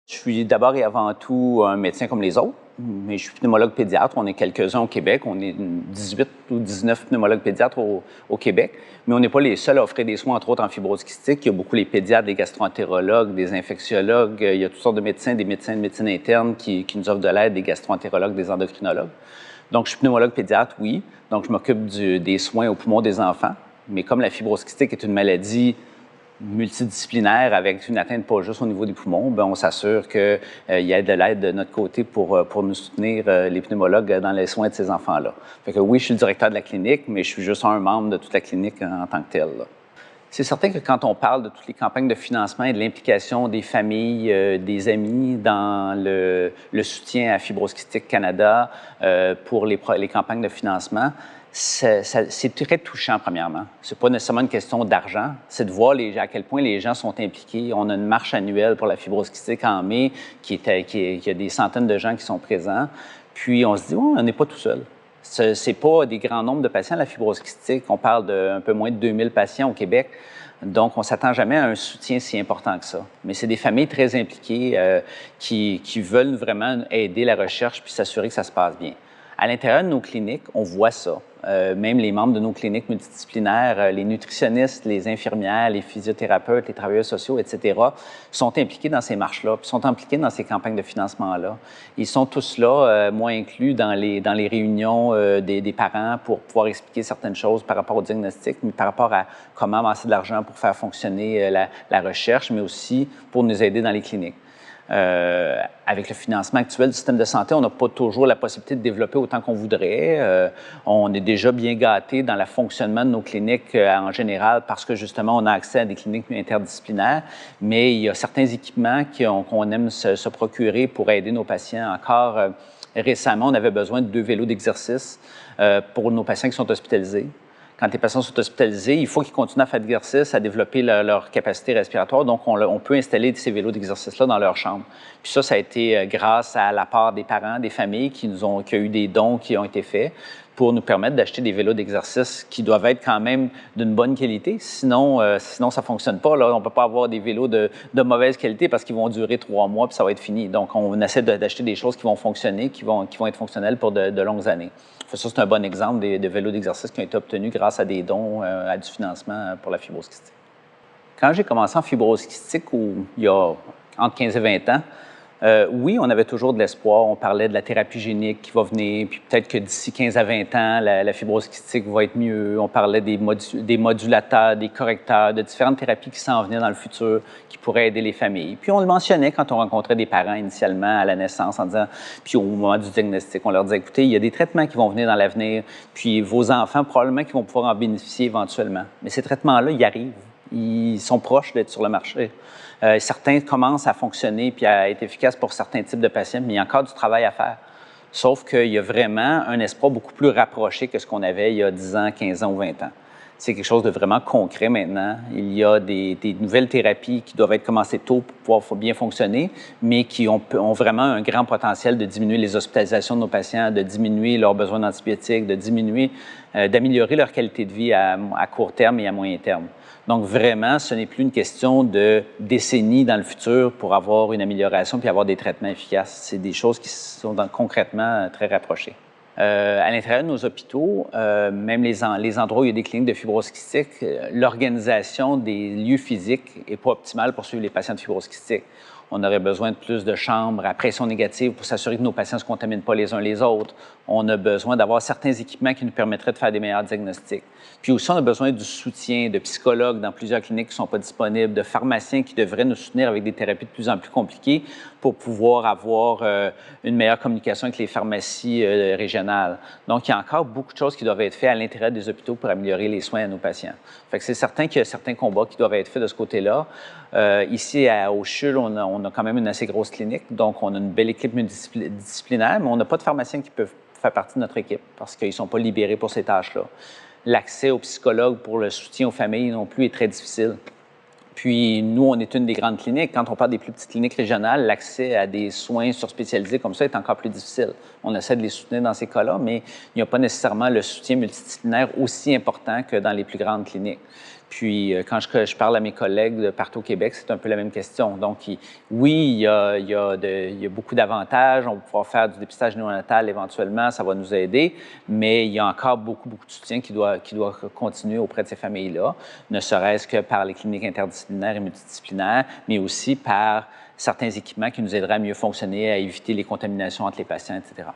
Je suis d'abord et avant tout un médecin comme les autres, mais je suis pneumologue pédiatre. On est quelques-uns au Québec. On est 18 ou 19 pneumologues pédiatres au Québec, mais on n'est pas les seuls à offrir des soins, entre autres en fibrose kystique. Il y a beaucoup les pédiatres, des gastroentérologues, des infectiologues. Il y a toutes sortes de médecins, des médecins de médecine interne qui nous offrent de l'aide, des gastroentérologues, des endocrinologues. Donc, je suis pneumologue pédiatre, oui. Donc, je m'occupe des soins aux poumons des enfants. Mais comme la fibrose kystique est une maladie multidisciplinaire avec une atteinte pas juste au niveau des poumons, bien, on s'assure qu'il y ait de l'aide de notre côté pour nous soutenir, les pneumologues, dans les soins de ces enfants-là. Fait que oui, je suis le directeur de la clinique, mais je suis juste un membre de toute la clinique en tant que tel, là. C'est certain que quand on parle de toutes les campagnes de financement et de l'implication des familles, des amis dans le soutien à Fibrose Kystique Canada pour les campagnes de financement, c'est très touchant, premièrement. Ce n'est pas nécessairement une question d'argent, c'est de voir à quel point les gens sont impliqués. On a une marche annuelle pour la fibrose kystique en mai, qui a des centaines de gens qui sont présents. Puis on se dit, oh, on n'est pas tout seul. Ce n'est pas des grands nombres de patients, la fibrose kystique. On parle d'un peu moins de 2000 patients au Québec. Donc, on ne s'attend jamais à un soutien si important que ça. Mais c'est des familles très impliquées qui veulent vraiment aider la recherche puis s'assurer que ça se passe bien. À l'intérieur de nos cliniques, on voit ça. Même les membres de nos cliniques multidisciplinaires, les nutritionnistes, les infirmières, les physiothérapeutes, les travailleurs sociaux, etc., sont impliqués dans ces marches-là, puis sont impliqués dans ces campagnes de financement-là. Ils sont tous là, moi inclus, dans les réunions des parents pour pouvoir expliquer certaines choses par rapport au diagnostic, mais par rapport à comment amasser de l'argent pour faire fonctionner la recherche, mais aussi pour nous aider dans les cliniques. Avec le financement actuel du système de santé, on n'a pas toujours la possibilité de développer autant qu'on voudrait. On est déjà bien gâté dans le fonctionnement de nos cliniques en général parce que justement, on a accès à des cliniques interdisciplinaires, mais il y a certains équipements qu'on aime se procurer pour aider nos patients. Encore récemment, on avait besoin de 2 vélos d'exercice pour nos patients qui sont hospitalisés. Quand les patients sont hospitalisés, il faut qu'ils continuent à faire de l'exercice, à développer leur capacité respiratoire. Donc, on peut installer ces vélos d'exercice-là dans leur chambre. Puis ça a été grâce à la part des parents, des familles qui ont eu des dons qui ont été faits pour nous permettre d'acheter des vélos d'exercice qui doivent être quand même d'une bonne qualité. Sinon, ça ne fonctionne pas. Là. On ne peut pas avoir des vélos de mauvaise qualité parce qu'ils vont durer 3 mois puis ça va être fini. Donc, on essaie d'acheter des choses qui vont fonctionner, qui vont être fonctionnelles pour de longues années. Ça, c'est un bon exemple de vélos d'exercice qui ont été obtenus grâce à des dons, à du financement pour la fibrose kystique. Quand j'ai commencé en fibrose kystique, il y a entre 15 et 20 ans, oui, on avait toujours de l'espoir. On parlait de la thérapie génique qui va venir, puis peut-être que d'ici 15 à 20 ans, la fibrose kystique va être mieux. On parlait des modulateurs, des correcteurs, de différentes thérapies qui s'en venaient dans le futur, qui pourraient aider les familles. Puis on le mentionnait quand on rencontrait des parents initialement à la naissance, en disant, puis au moment du diagnostic, on leur disait, écoutez, il y a des traitements qui vont venir dans l'avenir, puis vos enfants, probablement, qui vont pouvoir en bénéficier éventuellement. Mais ces traitements-là, ils arrivent. Ils sont proches d'être sur le marché. Certains commencent à fonctionner puis à être efficaces pour certains types de patients, mais il y a encore du travail à faire. Sauf qu'il y a vraiment un espoir beaucoup plus rapproché que ce qu'on avait il y a 10 ans, 15 ans ou 20 ans. C'est quelque chose de vraiment concret maintenant. Il y a des nouvelles thérapies qui doivent être commencées tôt pour pouvoir bien fonctionner, mais qui ont vraiment un grand potentiel de diminuer les hospitalisations de nos patients, de diminuer leurs besoins d'antibiotiques, d'améliorer leur qualité de vie à court terme et à moyen terme. Donc, vraiment, ce n'est plus une question de décennies dans le futur pour avoir une amélioration puis avoir des traitements efficaces. C'est des choses qui sont concrètement très rapprochées. À l'intérieur de nos hôpitaux, même les endroits où il y a des cliniques de fibrose kystique, l'organisation des lieux physiques n'est pas optimale pour suivre les patients de fibrose kystique. On aurait besoin de plus de chambres à pression négative pour s'assurer que nos patients ne se contaminent pas les uns les autres. On a besoin d'avoir certains équipements qui nous permettraient de faire des meilleurs diagnostics. Puis aussi, on a besoin du soutien de psychologues dans plusieurs cliniques qui ne sont pas disponibles, de pharmaciens qui devraient nous soutenir avec des thérapies de plus en plus compliquées pour pouvoir avoir une meilleure communication avec les pharmacies régionales. Donc, il y a encore beaucoup de choses qui doivent être faites à l'intérieur des hôpitaux pour améliorer les soins à nos patients. Fait que c'est certain qu'il y a certains combats qui doivent être faits de ce côté-là. Ici, au CHUL, on a quand même une assez grosse clinique, donc on a une belle équipe multidisciplinaire, mais on n'a pas de pharmaciens qui peuvent faire partie de notre équipe parce qu'ils ne sont pas libérés pour ces tâches-là. L'accès aux psychologues pour le soutien aux familles non plus est très difficile. Puis, nous, on est une des grandes cliniques. Quand on parle des plus petites cliniques régionales, l'accès à des soins surspécialisés comme ça est encore plus difficile. On essaie de les soutenir dans ces cas-là, mais il n'y a pas nécessairement le soutien multidisciplinaire aussi important que dans les plus grandes cliniques. Puis, quand je parle à mes collègues de partout au Québec, c'est un peu la même question. Donc, oui, il y a beaucoup d'avantages. On va pouvoir faire du dépistage néonatal éventuellement, ça va nous aider, mais il y a encore beaucoup de soutien qui doit continuer auprès de ces familles-là, ne serait-ce que par les cliniques interdisciplinaires et multidisciplinaires, mais aussi par certains équipements qui nous aideraient à mieux fonctionner, à éviter les contaminations entre les patients, etc.